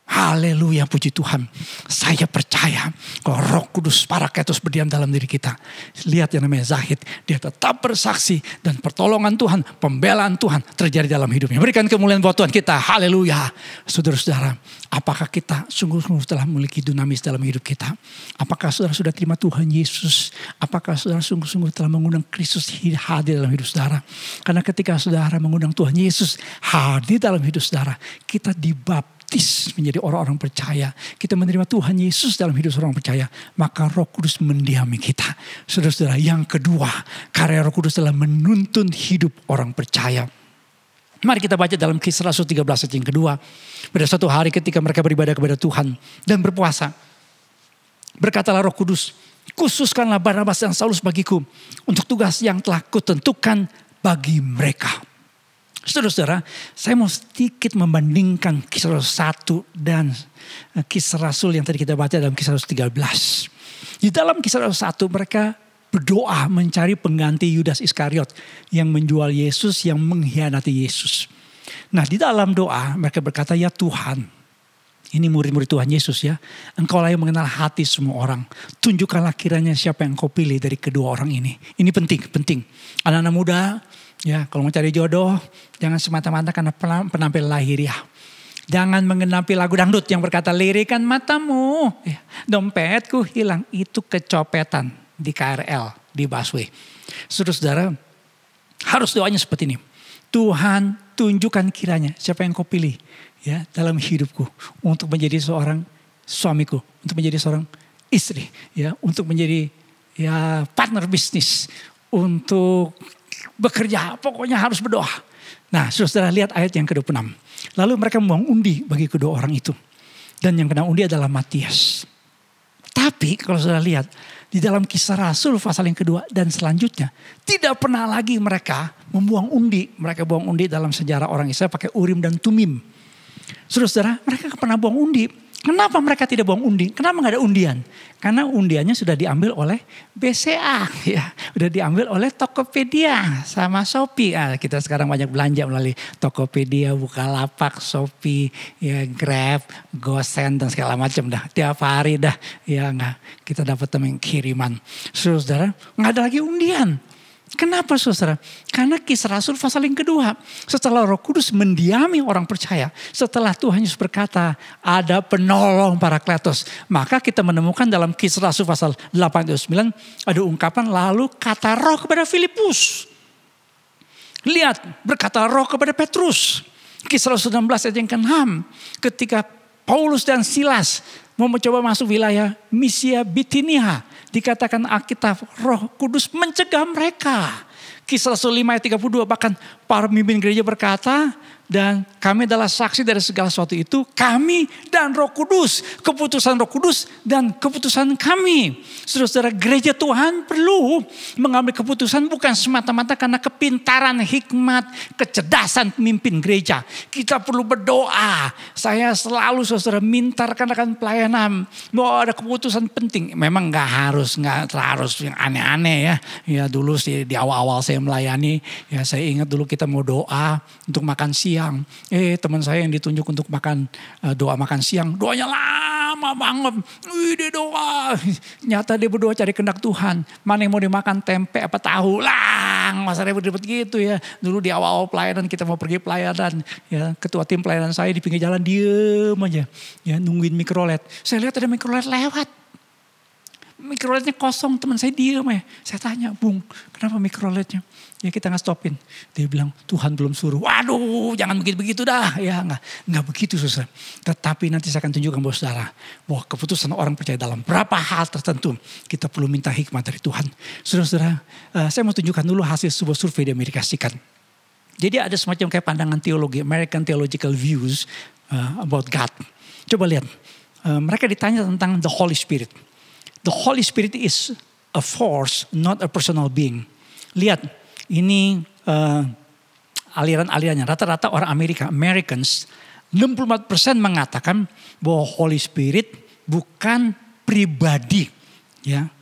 Haleluya, puji Tuhan. Saya percaya kalau Roh Kudus Parakletos berdiam dalam diri kita. Lihat yang namanya Zahid. Dia tetap bersaksi dan pertolongan Tuhan, pembelaan Tuhan terjadi dalam hidupnya. Berikan kemuliaan buat Tuhan kita. Haleluya. Saudara-saudara, apakah kita sungguh-sungguh telah memiliki dunamis dalam hidup kita? Apakah saudara sudah terima Tuhan Yesus? Apakah saudara sungguh-sungguh telah mengundang Kristus hadir dalam hidup saudara? Karena ketika saudara mengundang Tuhan Yesus hadir dalam hidup saudara, kita dibaptis menjadi orang-orang percaya. Kita menerima Tuhan Yesus dalam hidup orang percaya. Maka Roh Kudus mendiami kita. Saudara-saudara, yang kedua, karya Roh Kudus adalah menuntun hidup orang percaya. Mari kita baca dalam Kisah Rasul 13 ayat yang kedua. Pada suatu hari ketika mereka beribadah kepada Tuhan dan berpuasa, berkatalah Roh Kudus, khususkanlah Barnabas dan Saulus bagiku untuk tugas yang telah kutentukan bagi mereka. Saudara-saudara, saya mau sedikit membandingkan Kisah Rasul 1 dan Kisah Rasul yang tadi kita baca dalam Kisah Rasul 13. Di dalam Kisah Rasul 1 mereka berdoa mencari pengganti Yudas Iskariot yang menjual Yesus, yang mengkhianati Yesus. Nah, di dalam doa mereka berkata, ya Tuhan, ini murid-murid Tuhan Yesus ya, Engkau lah yang mengenal hati semua orang. Tunjukkanlah kiranya siapa yang Engkau pilih dari kedua orang ini. Ini penting. Anak-anak muda, ya, kalau mau cari jodoh, jangan semata-mata karena penampilan lahiriah. Jangan mengenapi lagu dangdut yang berkata lirikan matamu, ya, dompetku hilang. Itu kecopetan di KRL, di busway. Saudara-saudara, harus doanya seperti ini. Tuhan, tunjukkan kiranya siapa yang Kau pilih ya dalam hidupku untuk menjadi seorang suamiku, untuk menjadi seorang istri, ya, untuk menjadi ya partner bisnis, untuk bekerja, pokoknya harus berdoa. Nah, saudara lihat ayat yang ke-26. Lalu mereka membuang undi bagi kedua orang itu. Dan yang kena undi adalah Matias. Tapi kalau saudara lihat, di dalam Kisah Rasul pasal yang kedua dan selanjutnya, tidak pernah lagi mereka membuang undi. Mereka buang undi dalam sejarah orang Israel pakai Urim dan Tumim. Saudara, mereka tidak pernah buang undi. Kenapa mereka tidak buang undi? Kenapa nggak ada undian? Karena undiannya sudah diambil oleh BCA, ya, sudah diambil oleh Tokopedia sama Shopee. Kita sekarang banyak belanja melalui Tokopedia, Bukalapak, Shopee, ya, Grab, GoSend dan segala macam dah. Tiap hari dah, ya nggak kita dapat temen kiriman. Saudara, nggak ada lagi undian. Kenapa saudara? Karena Kisah Rasul pasal yang kedua. Setelah Roh Kudus mendiami orang percaya. Setelah Tuhan Yesus berkata ada penolong Parakletos. Maka kita menemukan dalam Kisah Rasul pasal 8 dan 9. Ada ungkapan lalu kata Roh kepada Filipus. Lihat berkata Roh kepada Petrus. Kisah Rasul 16 ayat yang ke-6. Ketika Paulus dan Silas mau mencoba masuk wilayah Misia Bitinia. Dikatakan Alkitab Roh Kudus mencegah mereka. Kisah Rasul 5 ayat 32 bahkan para pemimpin gereja berkata, dan kami adalah saksi dari segala sesuatu itu, kami dan Roh Kudus, keputusan Roh Kudus dan keputusan kami. Saudara-saudara, gereja Tuhan perlu mengambil keputusan bukan semata-mata karena kepintaran, hikmat, kecerdasan pemimpin gereja. Kita perlu berdoa. Saya selalu saudara minta rekan-rekan pelayanan bahwa ada keputusan penting. Memang nggak harus yang aneh-aneh ya. Ya dulu sih di awal-awal saya melayani, ya saya ingat dulu kita mau doa untuk makan siang. Teman saya yang ditunjuk untuk doa makan siang, doanya lama banget. Dia doa, nyata dia berdoa cari kehendak Tuhan. Mana yang mau dimakan, tempe apa tahu lah, masa ribet-ribet gitu ya. Dulu di awal-awal pelayanan kita mau pergi pelayanan, ya ketua tim pelayanan saya di pinggir jalan diem aja, ya nungguin mikrolet. Saya lihat ada mikrolet lewat. Mikroletnya kosong, teman saya diem ya. Saya tanya, Bung, kenapa mikroletnya? Ya kita nggak stopin. Dia bilang, Tuhan belum suruh. Waduh, jangan begitu-begitu dah. Ya nggak begitu saudara. Tetapi nanti saya akan tunjukkan buat saudara, bahwa keputusan orang percaya dalam berapa hal tertentu, kita perlu minta hikmat dari Tuhan. Saudara-saudara, saya mau tunjukkan dulu hasil sebuah survei di Amerika Serikat. Jadi ada semacam kayak pandangan teologi, American Theological Views about God. Coba lihat, mereka ditanya tentang the Holy Spirit. The Holy Spirit is a force, not a personal being. Lihat, ini aliran-alirannya. Rata-rata orang Americans, 64% mengatakan bahwa Holy Spirit bukan pribadi. Ya,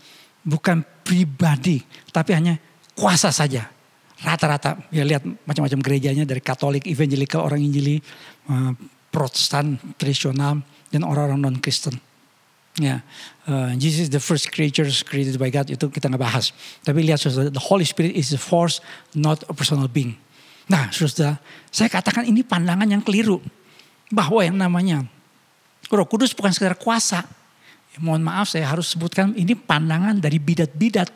bukan pribadi, tapi hanya kuasa saja. Rata-rata, ya lihat macam-macam gerejanya dari Katolik, Evangelical, orang Injili, Protestan, tradisional, dan orang-orang non-Kristen. Ya, Jesus is the first creatures created by God, itu kita nggak bahas. Tapi lihat saudara, the Holy Spirit is a force, not a personal being. Nah saudara, saya katakan ini pandangan yang keliru. Bahwa yang namanya Roh Kudus bukan sekedar kuasa. Ya, mohon maaf saya harus sebutkan ini pandangan dari bidat-bidat.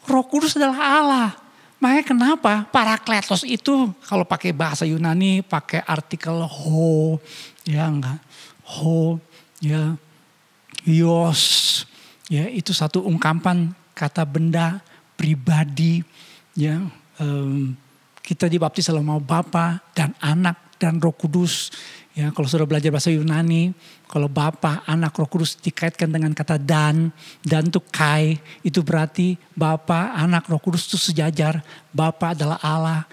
Roh Kudus adalah Allah. Makanya kenapa Parakletos itu kalau pakai bahasa Yunani pakai artikel ho, ya enggak, ho, ya. Yos, ya itu satu ungkapan kata benda pribadi, ya kita dibaptis dalam nama Bapa dan Anak dan Roh Kudus. Ya kalau sudah belajar bahasa Yunani, kalau Bapa, Anak, Roh Kudus dikaitkan dengan kata dan itu kai, itu berarti Bapa, Anak, Roh Kudus itu sejajar. Bapa adalah Allah.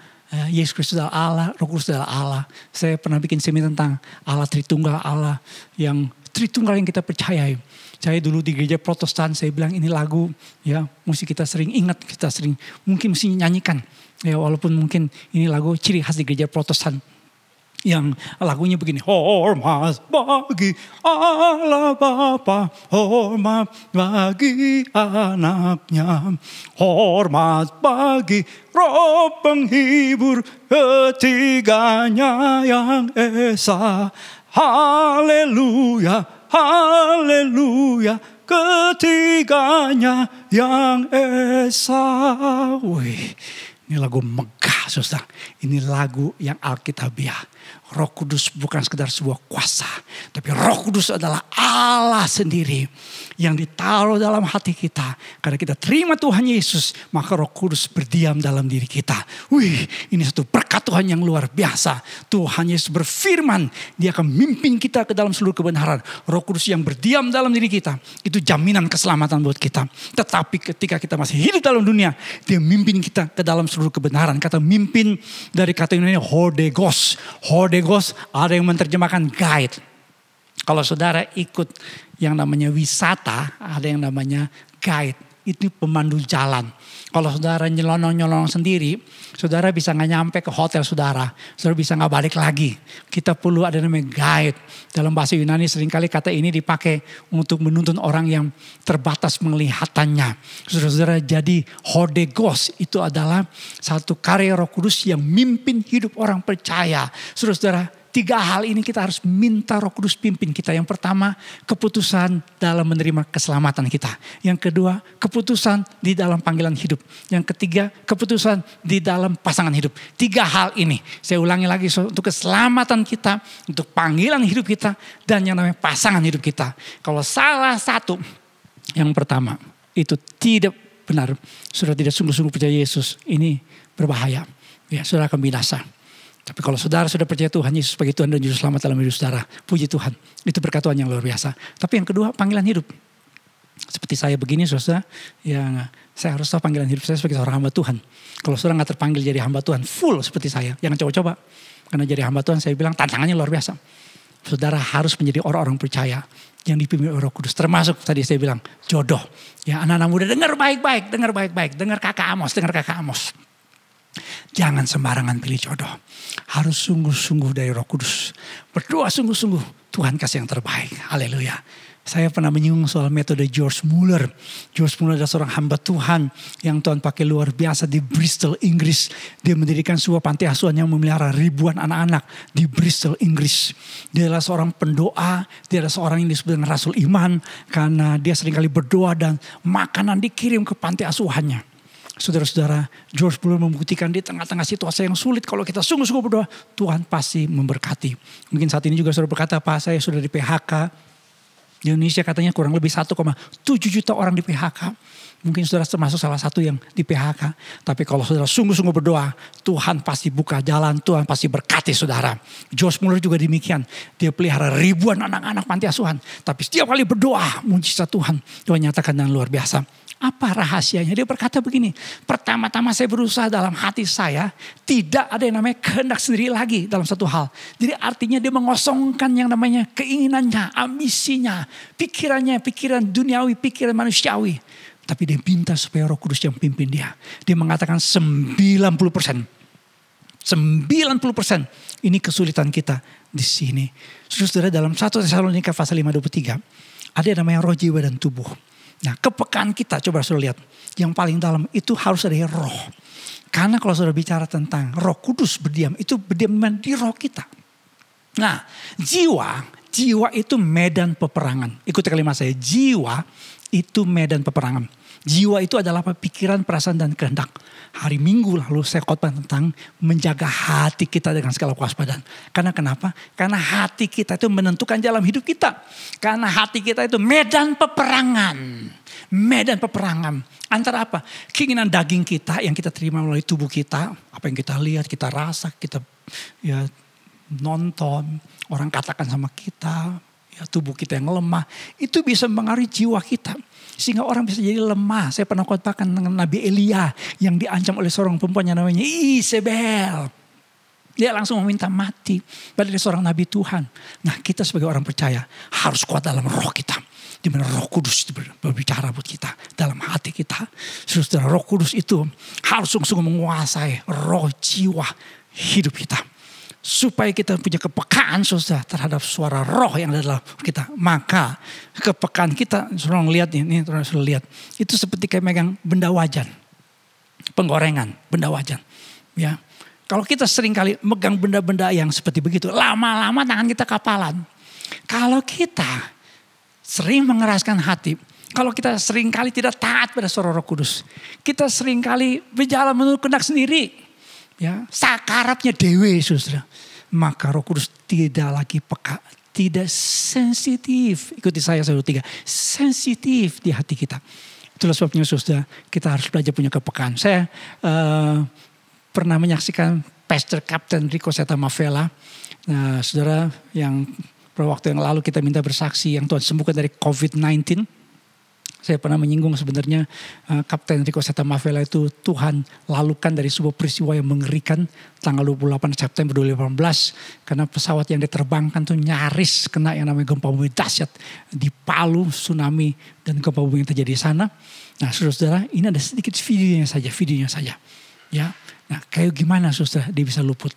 Yesus Kristus adalah Allah, Roh Kudus adalah Allah. Saya pernah bikin seminar tentang Allah Tritunggal, Allah yang Tritunggal yang kita percayai. Saya dulu di gereja Protestan, saya bilang ini lagu ya mesti kita sering ingat, kita sering mungkin mesti nyanyikan. Ya walaupun mungkin ini lagu ciri khas di gereja Protestan. Yang lagunya begini, hormat bagi Allah Bapa, hormat bagi anaknya, hormat bagi Roh penghibur ketiganya yang esa. Haleluya, haleluya, ketiganya yang esa. Wih, ini lagu megah saudara. Ini lagu yang alkitabiah. Roh Kudus bukan sekedar sebuah kuasa, tapi Roh Kudus adalah Allah sendiri yang ditaruh dalam hati kita. Karena kita terima Tuhan Yesus, maka Roh Kudus berdiam dalam diri kita. Wih, ini satu berkat Tuhan yang luar biasa. Tuhan Yesus berfirman, Dia akan memimpin kita ke dalam seluruh kebenaran. Roh Kudus yang berdiam dalam diri kita, itu jaminan keselamatan buat kita. Tetapi ketika kita masih hidup dalam dunia, Dia memimpin kita ke dalam seluruh kebenaran. Kata mimpin dari kata Yunani Hodegos. Hodegos ada yang menerjemahkan guide. Kalau saudara ikut yang namanya wisata, ada yang namanya guide. Itu pemandu jalan. Kalau saudara nyelonong-nyelonong sendiri, saudara bisa gak nyampe ke hotel saudara bisa gak balik lagi. Kita perlu ada namanya guide. Dalam bahasa Yunani seringkali kata ini dipakai untuk menuntun orang yang terbatas penglihatannya. Saudara-saudara, jadi Hodegos itu adalah satu karya Roh Kudus yang mimpin hidup orang percaya. Saudara-saudara, 3 hal ini kita harus minta Roh Kudus pimpin kita. Yang pertama, keputusan dalam menerima keselamatan kita. Yang kedua, keputusan di dalam panggilan hidup. Yang ketiga, keputusan di dalam pasangan hidup. 3 hal ini, saya ulangi lagi, untuk keselamatan kita, untuk panggilan hidup kita, dan yang namanya pasangan hidup kita. Kalau salah satu, yang pertama, itu tidak benar, saudara tidak sungguh-sungguh percaya Yesus, ini berbahaya. Ya, saudara akan binasa. Tapi kalau saudara sudah percaya Tuhan Yesus sebagai Tuhan dan Juru Selamat dalam hidup saudara, puji Tuhan. Itu berkat Tuhan yang luar biasa. Tapi yang kedua, panggilan hidup. Seperti saya begini, saudara, yang saya harus tahu panggilan hidup saya sebagai seorang hamba Tuhan. Kalau saudara nggak terpanggil jadi hamba Tuhan, full seperti saya, jangan coba-coba. Karena jadi hamba Tuhan, saya bilang tantangannya luar biasa. Saudara harus menjadi orang-orang percaya yang dipimpin oleh Roh Kudus. Termasuk tadi saya bilang jodoh. Ya, anak-anak muda dengar baik-baik, dengar kakak Amos. Jangan sembarangan pilih jodoh. Harus sungguh-sungguh dari Roh Kudus. Berdoa sungguh-sungguh, Tuhan kasih yang terbaik. Haleluya. Saya pernah menyinggung soal metode George Muller. George Muller adalah seorang hamba Tuhan yang Tuhan pakai luar biasa di Bristol, Inggris. Dia mendirikan sebuah panti asuhan yang memelihara ribuan anak-anak di Bristol, Inggris. Dia adalah seorang pendoa, dia adalah seorang yang disebut dengan Rasul Iman karena dia seringkali berdoa dan makanan dikirim ke panti asuhannya. Saudara-saudara, George Muller membuktikan di tengah-tengah situasi yang sulit, kalau kita sungguh-sungguh berdoa, Tuhan pasti memberkati. Mungkin saat ini juga saudara berkata, Pak, saya sudah di PHK. Di Indonesia katanya kurang lebih 1,7 juta orang di PHK. Mungkin saudara termasuk salah satu yang di PHK. Tapi kalau saudara sungguh-sungguh berdoa, Tuhan pasti buka jalan, Tuhan pasti berkati saudara. George Muller juga demikian. Dia pelihara ribuan anak-anak panti asuhan. Tapi setiap kali berdoa, mujizat Tuhan nyatakan dengan luar biasa. Apa rahasianya? Dia berkata begini, pertama-tama saya berusaha dalam hati saya, tidak ada yang namanya kehendak sendiri lagi dalam satu hal. Jadi artinya dia mengosongkan yang namanya keinginannya, ambisinya, pikiran duniawi, pikiran manusiawi. Tapi dia minta supaya Roh Kudus yang pimpin dia. Dia mengatakan 90%. 90% ini kesulitan kita di sini. Saudara, dalam 1 Tesalonika pasal 5:23 ada yang namanya roh, jiwa, dan tubuh. Nah, kepekaan kita, coba saudara lihat, yang paling dalam itu harus ada roh. Karena kalau saudara bicara tentang Roh Kudus berdiam, itu berdiam di roh kita. Nah, jiwa itu medan peperangan. Ikuti kalimat saya, jiwa itu medan peperangan. Jiwa itu adalah pikiran, perasaan, dan kehendak. Hari Minggu lalu saya khotbah tentang menjaga hati kita dengan segala kewaspadaan. Karena kenapa? Karena hati kita itu menentukan jalan hidup kita. Karena hati kita itu medan peperangan. Medan peperangan. Antara apa? Keinginan daging kita yang kita terima melalui tubuh kita. Apa yang kita lihat, kita rasa, kita ya nonton. Orang katakan sama kita. Ya, tubuh kita yang lemah. Itu bisa mempengaruhi jiwa kita. Sehingga orang bisa jadi lemah. Saya pernah khotbahkan dengan Nabi Elia yang diancam oleh seorang perempuan yang namanya Isabel. Dia langsung meminta mati. Padahal dia seorang Nabi Tuhan. Nah, kita sebagai orang percaya harus kuat dalam roh kita. Di mana Roh Kudus berbicara buat kita. Dalam hati kita. Saudara, Roh Kudus itu harus sungguh-sungguh menguasai roh, jiwa, hidup kita. Supaya kita punya kepekaan saudara terhadap suara roh yang ada dalam kita. Maka kepekaan kita, saudara lihat ini saudara lihat. Itu seperti kayak megang benda wajan. Penggorengan, benda wajan. Ya. Kalau kita sering kali megang benda-benda yang seperti begitu, lama-lama tangan kita kapalan. Kalau kita sering mengeraskan hati, kalau kita sering kali tidak taat pada suara Roh Kudus, kita sering kali berjalan menurut kehendak sendiri. Ya, sakarapnya dewe saudara. Maka Roh Kudus tidak lagi peka, tidak sensitif. Ikuti saya 3. Sensitif di hati kita. Itulah sebabnya saudara, kita harus belajar punya kepekaan. Saya pernah menyaksikan Pastor Captain Rico Setamavela. Nah, saudara, yang beberapa waktu yang lalu kita minta bersaksi yang Tuhan sembuhkan dari COVID-19. Saya pernah menyinggung sebenarnya Kapten Rico Setamavela itu Tuhan lalukan dari sebuah peristiwa yang mengerikan tanggal 28 September 2018. Karena pesawat yang diterbangkan tuh nyaris kena yang namanya gempa bumi dahsyat di Palu, tsunami dan gempa bumi yang terjadi di sana. Nah, saudara-saudara, ini ada sedikit videonya saja. Ya, nah kayak gimana saudara dia bisa luput?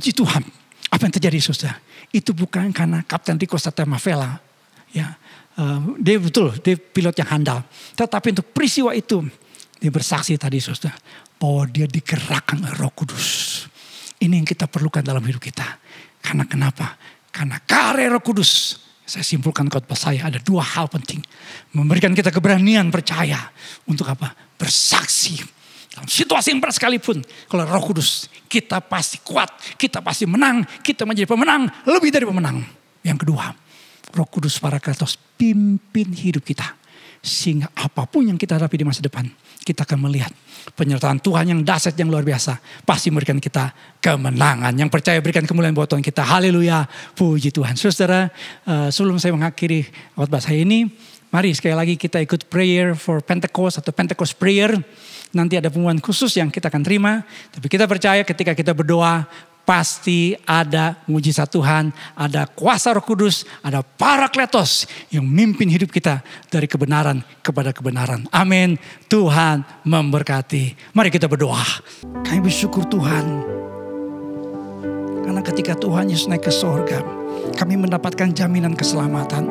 puji Tuhan. Apa yang terjadi saudara? Itu bukan karena Kapten Rico Satamavela. Ya, dia pilot yang handal. Tetapi untuk peristiwa itu, dia bersaksi tadi saudara, bahwa dia digerakkan oleh Roh Kudus. Ini yang kita perlukan dalam hidup kita. Karena kenapa? Karena karya Roh Kudus. Saya simpulkan khotbah saya ada 2 hal penting. Memberikan kita keberanian percaya. Untuk apa? Bersaksi. Dalam situasi yang berat sekalipun. Kalau Roh Kudus, kita pasti kuat. Kita pasti menang. Kita menjadi pemenang. Lebih dari pemenang. Yang kedua, Roh Kudus Parakletos pimpin hidup kita. Sehingga apapun yang kita hadapi di masa depan, kita akan melihat penyertaan Tuhan yang dahsyat, yang luar biasa. Pasti memberikan kita kemenangan. Yang percaya berikan kemuliaan buat Tuhan kita. Haleluya, puji Tuhan. Saudara, sebelum saya mengakhiri khotbah saya ini, mari sekali lagi kita ikut prayer for Pentecost atau Pentecost prayer. Nanti ada pengumuman khusus yang kita akan terima. Tapi kita percaya ketika kita berdoa, pasti ada mujizat Tuhan, ada kuasa Roh Kudus, ada Parakletos yang memimpin hidup kita dari kebenaran kepada kebenaran. Amin. Tuhan memberkati. Mari kita berdoa. Kami bersyukur Tuhan, karena ketika Tuhan Yesus naik ke sorga, kami mendapatkan jaminan keselamatan.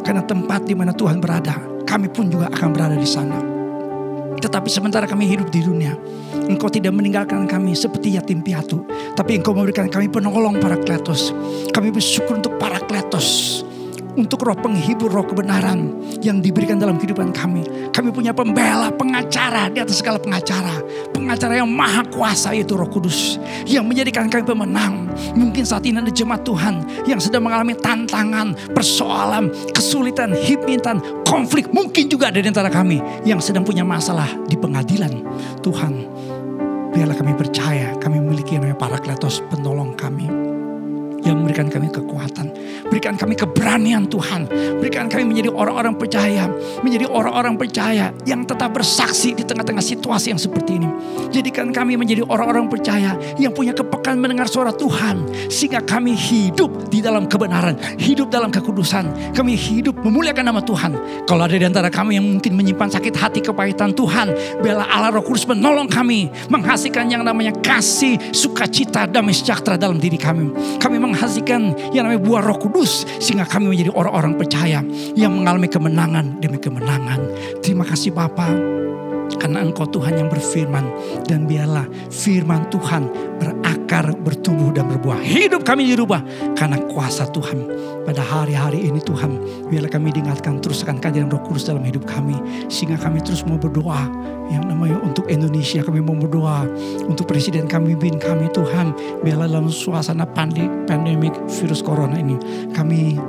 Karena tempat di mana Tuhan berada, kami pun juga akan berada di sana. Tetapi sementara kami hidup di dunia, Engkau tidak meninggalkan kami seperti yatim piatu. Tapi Engkau memberikan kami penolong Parakletos. Kami bersyukur untuk Parakletos. Untuk roh penghibur, roh kebenaran yang diberikan dalam kehidupan kami. Kami punya pembela, pengacara di atas segala pengacara. Pengacara yang maha kuasa yaitu Roh Kudus. Yang menjadikan kami pemenang. Mungkin saat ini ada jemaat Tuhan yang sedang mengalami tantangan, persoalan, kesulitan, himpitan, konflik. Mungkin juga ada di antara kami yang sedang punya masalah di pengadilan. Tuhan, biarlah kami percaya kami memiliki yang namanya Parakletos, penolong kami. Yang memberikan kami kekuatan. Berikan kami keberanian Tuhan. Berikan kami menjadi orang-orang percaya. Menjadi orang-orang percaya yang tetap bersaksi di tengah-tengah situasi yang seperti ini. Jadikan kami menjadi orang-orang percaya yang punya kepekaan mendengar suara Tuhan. Sehingga kami hidup di dalam kebenaran. Hidup dalam kekudusan. Kami hidup memuliakan nama Tuhan. Kalau ada di antara kami yang mungkin menyimpan sakit hati kepahitan Tuhan. Biarlah Allah Roh Kudus menolong kami. Menghasilkan yang namanya kasih, sukacita, damai sejahtera dalam diri kami. Kami menghasilkan yang namanya buah Roh Kudus sehingga kami menjadi orang-orang percaya yang mengalami kemenangan demi kemenangan. Terima kasih Bapa, karena Engkau Tuhan yang berfirman, dan biarlah firman Tuhan berakar, bertumbuh dan berbuah. Hidup kami dirubah karena kuasa Tuhan. Pada hari-hari ini Tuhan, biarlah kami diingatkan terus akan kehadiran Roh Kudus dalam hidup kami, sehingga kami terus mau berdoa yang namanya untuk Indonesia. Kami mau berdoa untuk presiden kami, pimpin kami Tuhan. Biarlah dalam suasana pandemik virus corona ini, kami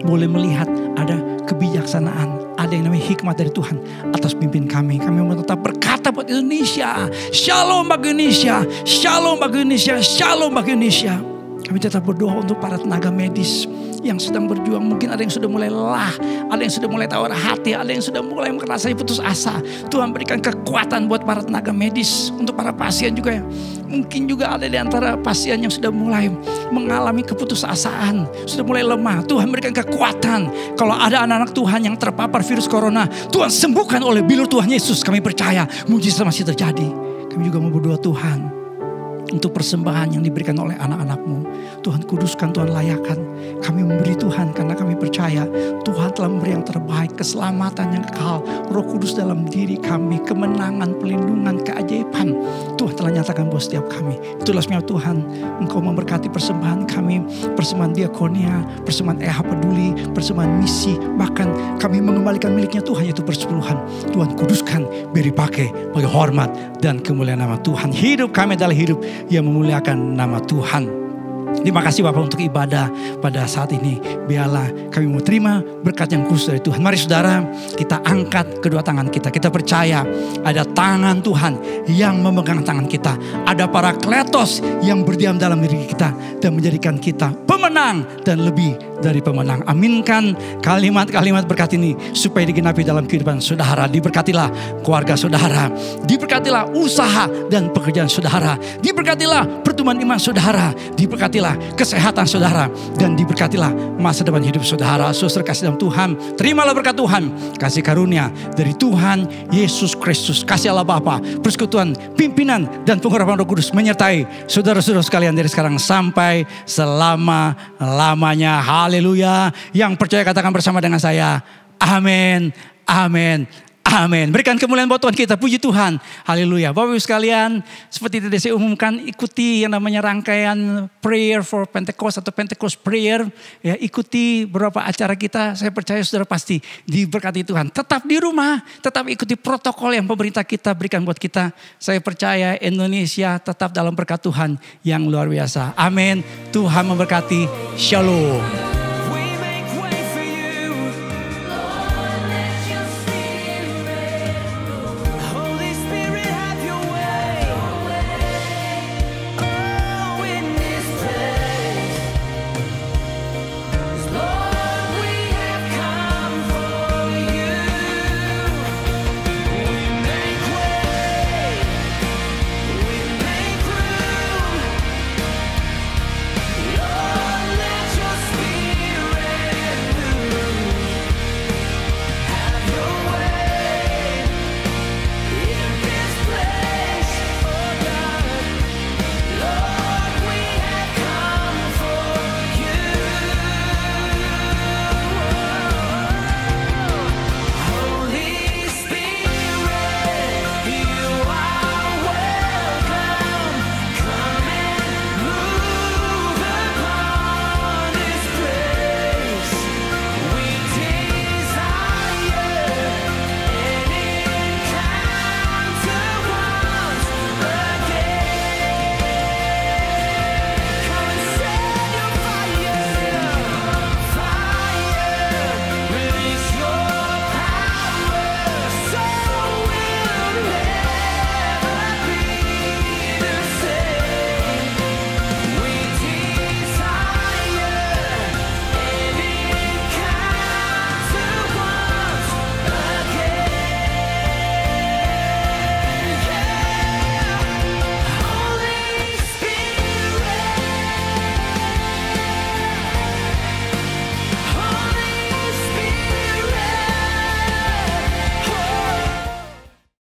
boleh melihat ada kebijaksanaan, ada yang namanya hikmat dari Tuhan atas pimpin kami. Kami mau tetap berkata buat Indonesia, Shalom bagi Indonesia, Shalom bagi Indonesia, Shalom bagi Indonesia. Kami tetap berdoa untuk para tenaga medis yang sedang berjuang. Mungkin ada yang sudah mulai lelah, ada yang sudah mulai tawar hati, ada yang sudah mulai merasai putus asa. Tuhan berikan kekuatan buat para tenaga medis, untuk para pasien juga ya. Mungkin juga ada di antara pasien yang sudah mulai mengalami keputusasaan, sudah mulai lemah. Tuhan berikan kekuatan. Kalau ada anak-anak Tuhan yang terpapar virus corona, Tuhan sembuhkan oleh bilur Tuhan Yesus. Kami percaya mujizat masih terjadi. Kami juga mau berdoa Tuhan untuk persembahan yang diberikan oleh anak-anak-Mu. Tuhan kuduskan, Tuhan layakan. Kami memberi Tuhan karena kami percaya Tuhan telah memberi yang terbaik, keselamatan yang kekal, Roh Kudus dalam diri kami, kemenangan, pelindungan, keajaiban. Tuhan telah nyatakan buat setiap kami. Itulah sebabnya Tuhan, Engkau memberkati persembahan kami, persembahan diakonia, persembahan EH Peduli, persembahan misi, bahkan kami mengembalikan miliknya Tuhan yaitu persepuluhan. Tuhan kuduskan, beri pakai bagi hormat dan kemuliaan nama Tuhan. Hidup kami adalah hidup yang memuliakan nama Tuhan. Terima kasih Bapak untuk ibadah pada saat ini. Biarlah kami mau terima berkat yang khusus dari Tuhan. Mari saudara, kita angkat kedua tangan kita. Kita percaya ada tangan Tuhan yang memegang tangan kita. Ada Parakletos yang berdiam dalam diri kita dan menjadikan kita pemenang dan lebih dari pemenang. Aminkan kalimat-kalimat berkat ini supaya digenapi dalam kehidupan saudara. Diberkatilah keluarga saudara, diberkatilah usaha dan pekerjaan saudara, diberkatilah pertumbuhan iman saudara, diberkatilah diberkatilah kesehatan saudara dan diberkatilah masa depan hidup saudara. Saudara kasih dalam Tuhan, terimalah berkat Tuhan, kasih karunia dari Tuhan Yesus Kristus, kasih Allah Bapa, persekutuan, pimpinan dan pengurapan Roh Kudus menyertai saudara-saudara sekalian dari sekarang sampai selama-lamanya. Haleluya. Yang percaya katakan bersama dengan saya, amin, amin, amin. Berikan kemuliaan buat Tuhan kita, puji Tuhan. Haleluya. Bapak Ibu sekalian, seperti tadi saya umumkan, ikuti yang namanya rangkaian Prayer for Pentecost atau Pentecost Prayer. Ya, ikuti beberapa acara kita, saya percaya saudara pasti diberkati Tuhan. Tetap di rumah, tetap ikuti protokol yang pemerintah kita berikan buat kita. Saya percaya Indonesia tetap dalam berkat Tuhan yang luar biasa. Amin. Tuhan memberkati. Shalom.